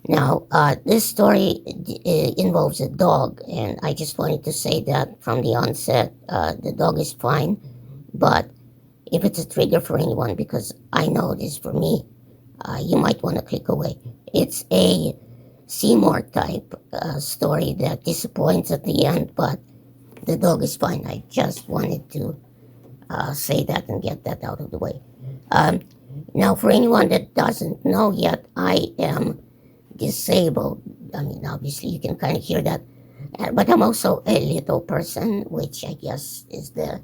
Now, this story involves a dog, and I just wanted to say that from the onset, the dog is fine, but if it's a trigger for anyone, because I know it is for me, you might want to click away. It's a Seymour type story that disappoints at the end, but the dog is fine. I just wanted to say that and get that out of the way. Um, Now, for anyone that doesn't know yet, I am disabled. I mean, obviously, you can kind of hear that. But I'm also a little person, which I guess is the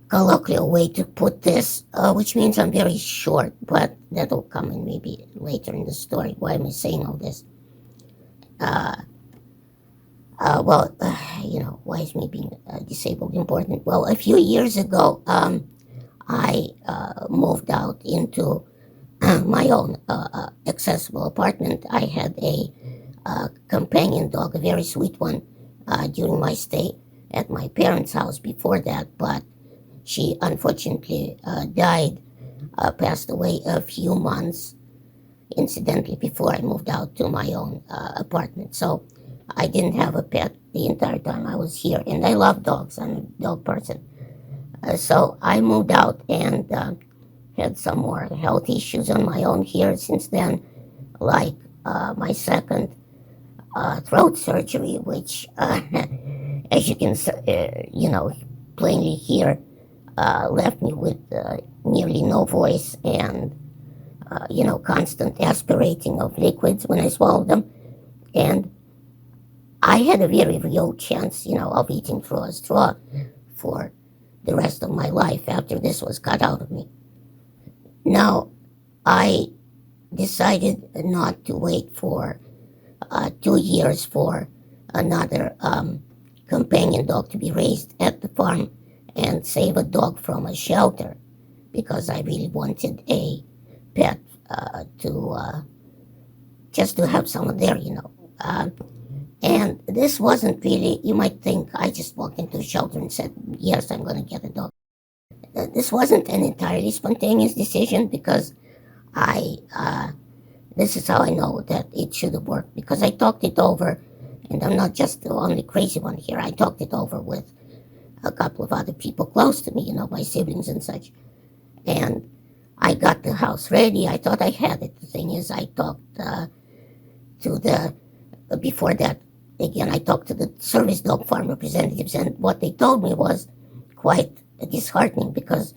colloquial way to put this, which means I'm very short, but that'll come in maybe later in the story. Why am I saying all this? Uh, why is me being disabled important? Well, a few years ago, I moved out into my own accessible apartment. I had a companion dog, a very sweet one, during my stay at my parents' house before that, but she unfortunately died, passed away a few months, incidentally, before I moved out to my own apartment. So I didn't have a pet the entire time I was here, and I love dogs. I'm a dog person. So I moved out and had some more health issues on my own here since then, like my second throat surgery, which, as you can, plainly hear, left me with nearly no voice and, constant aspirating of liquids when I swallowed them. And I had a very real chance, of eating through a straw for the rest of my life after this was cut out of me. Now, I decided not to wait for 2 years for another companion dog to be raised at the farm and save a dog from a shelter because I really wanted a pet to just to have someone there, and this wasn't really, you might think I just walked into a shelter and said, yes, I'm going to get a dog. This wasn't an entirely spontaneous decision because this is how I know that it should have worked because I talked it over, and I'm not just the only crazy one here. I talked it over with a couple of other people close to me, my siblings and such. And I got the house ready. I thought I had it. The thing is, I talked before that, again, I talked to the service dog farm representatives, and what they told me was quite disheartening because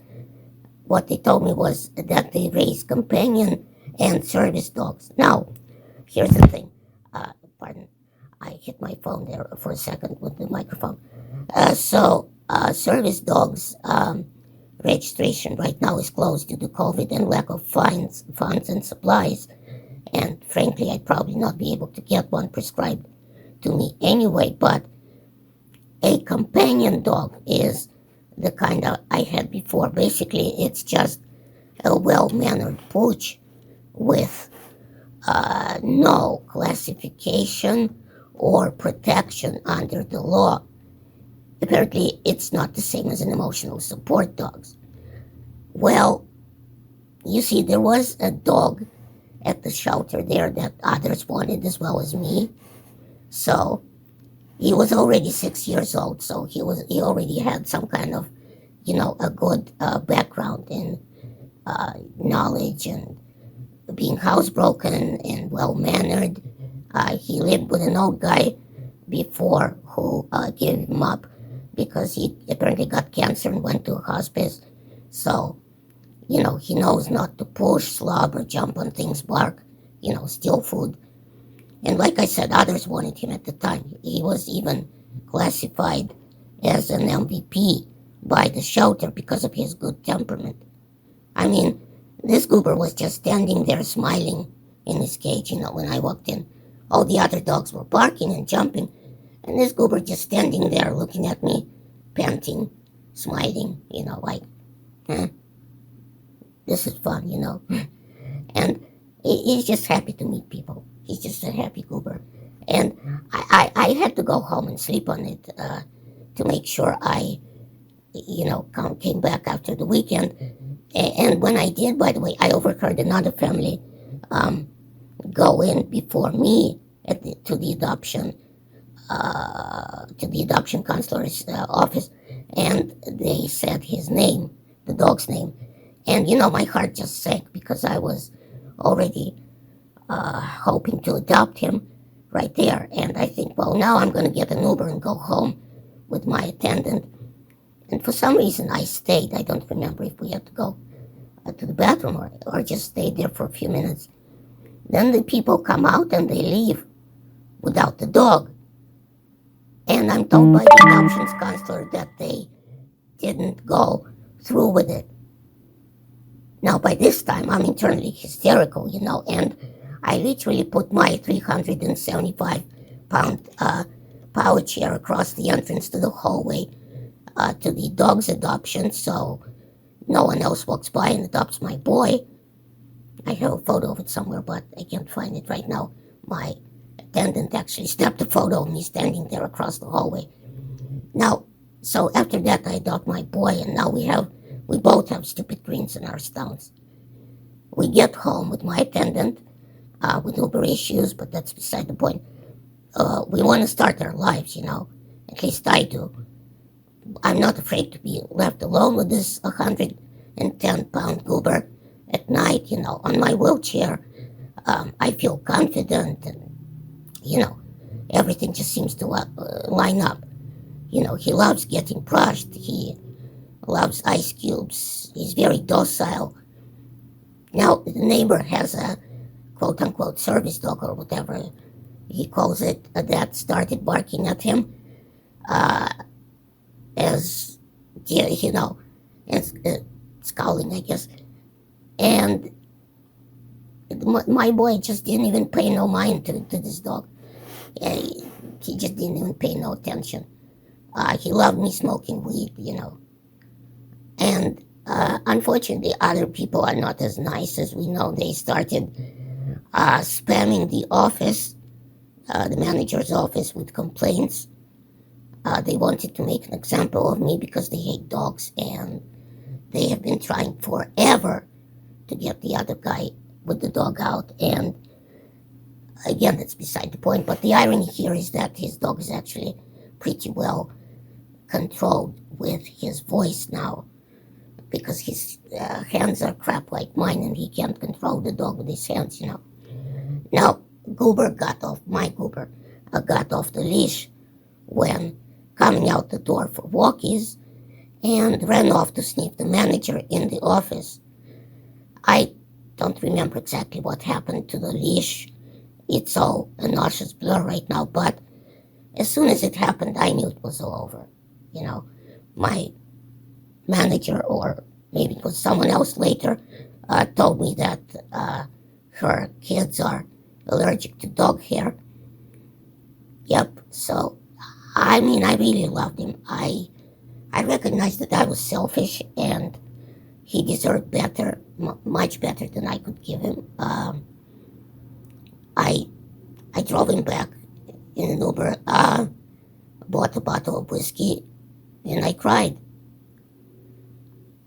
what they told me was that they raise companion and service dogs. Now, here's the thing. Pardon, I hit my phone there for a second with the microphone. Service dogs registration right now is closed due to COVID and lack of funds and supplies. And frankly, I'd probably not be able to get one prescribed to me anyway. But a companion dog is the kind of I had before. Basically, it's just a well-mannered pooch with no classification or protection under the law. Apparently, it's not the same as an emotional support dog. Well, you see, there was a dog at the shelter there that others wanted as well as me. So he was already 6 years old, so he already had some kind of, a good background in knowledge and being housebroken and well mannered. He lived with an old guy before who gave him up because he apparently got cancer and went to a hospice. So, he knows not to push, slob, or jump on things, bark, steal food. And like I said, others wanted him at the time. He was even classified as an MVP by the shelter because of his good temperament. I mean, this goober was just standing there smiling in his cage, when I walked in. All the other dogs were barking and jumping, and this goober just standing there looking at me, panting, smiling, like, this is fun, And he's just happy to meet people. He's just a happy goober. And I had to go home and sleep on it to make sure I, came back after the weekend. And when I did, by the way, I overheard another family go in before me to the adoption counselor's office, and they said his name, the dog's name, and my heart just sank because I was already hoping to adopt him right there, and I think, well, now I'm going to get an Uber and go home with my attendant, and for some reason I stayed. I don't remember if we had to go to the bathroom or just stayed there for a few minutes. Then the people come out and they leave without the dog. And I'm told by the adoptions counselor that they didn't go through with it. Now, by this time, I'm internally hysterical, and I literally put my 375-pound power chair across the entrance to the hallway to the dog's adoption, so no one else walks by and adopts my boy. I have a photo of it somewhere, but I can't find it right now. My attendant actually snapped a photo of me standing there across the hallway. Now, so after that, I adopt my boy, and now we both have stupid grins in our stomachs. We get home with my attendant, with Uber issues, but that's beside the point. We want to start our lives, at least I do. I'm not afraid to be left alone with this 110-pound goober at night, on my wheelchair. I feel confident, and, everything just seems to line up. He loves getting brushed. He loves ice cubes. He's very docile. Now, the neighbor has a quote-unquote service dog or whatever he calls it that started barking at him as, scowling, I guess. And my boy just didn't even pay no mind to this dog. He just didn't even pay no attention. He loved me smoking weed, And unfortunately, other people are not as nice as we know. They started spamming the office, the manager's office, with complaints. They wanted to make an example of me because they hate dogs, and they have been trying forever to get the other guy with the dog out. And again, that's beside the point. But the irony here is that his dog is actually pretty well controlled with his voice now, because his hands are crap like mine, and he can't control the dog with his hands, Now, my Goober got off the leash when coming out the door for walkies and ran off to sniff the manager in the office. I don't remember exactly what happened to the leash. It's all a nauseous blur right now, but as soon as it happened, I knew it was all over. My manager, or maybe it was someone else later, told me that her kids are allergic to dog hair. Yep, so, I really loved him. I recognized that I was selfish, and he deserved better, much better than I could give him. I drove him back in an Uber, bought a bottle of whiskey, and I cried.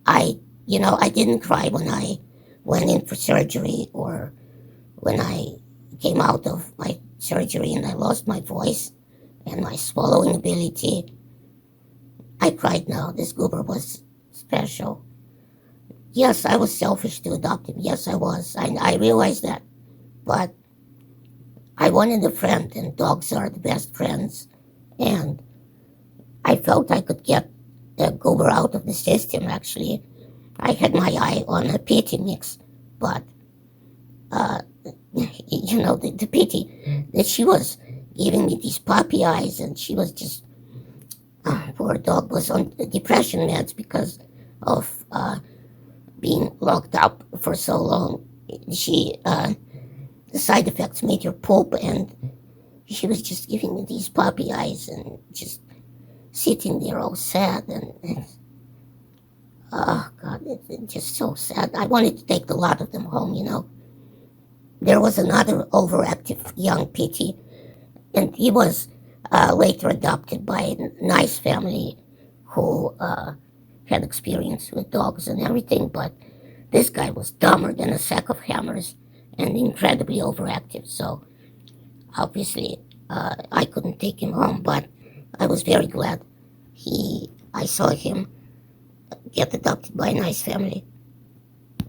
I didn't cry when I went in for surgery, or when I came out of my surgery and I lost my voice and my swallowing ability. I cried now. This goober was special. Yes, I was selfish to adopt him. Yes, I was. I realized that. But I wanted a friend, and dogs are the best friends. And I felt I could get the goober out of the system, actually. I had my eye on a pity mix, but, the pity that she was giving me these puppy eyes, and she was just, poor dog was on depression meds because of being locked up for so long. The side effects made her poop, and she was just giving me these puppy eyes and just sitting there all sad, and oh God, it's just so sad. I wanted to take the lot of them home, There was another overactive young Pitty, and he was later adopted by a nice family who had experience with dogs and everything, but this guy was dumber than a sack of hammers, and incredibly overactive. So obviously, I couldn't take him home, but I was very glad I saw him get adopted by a nice family.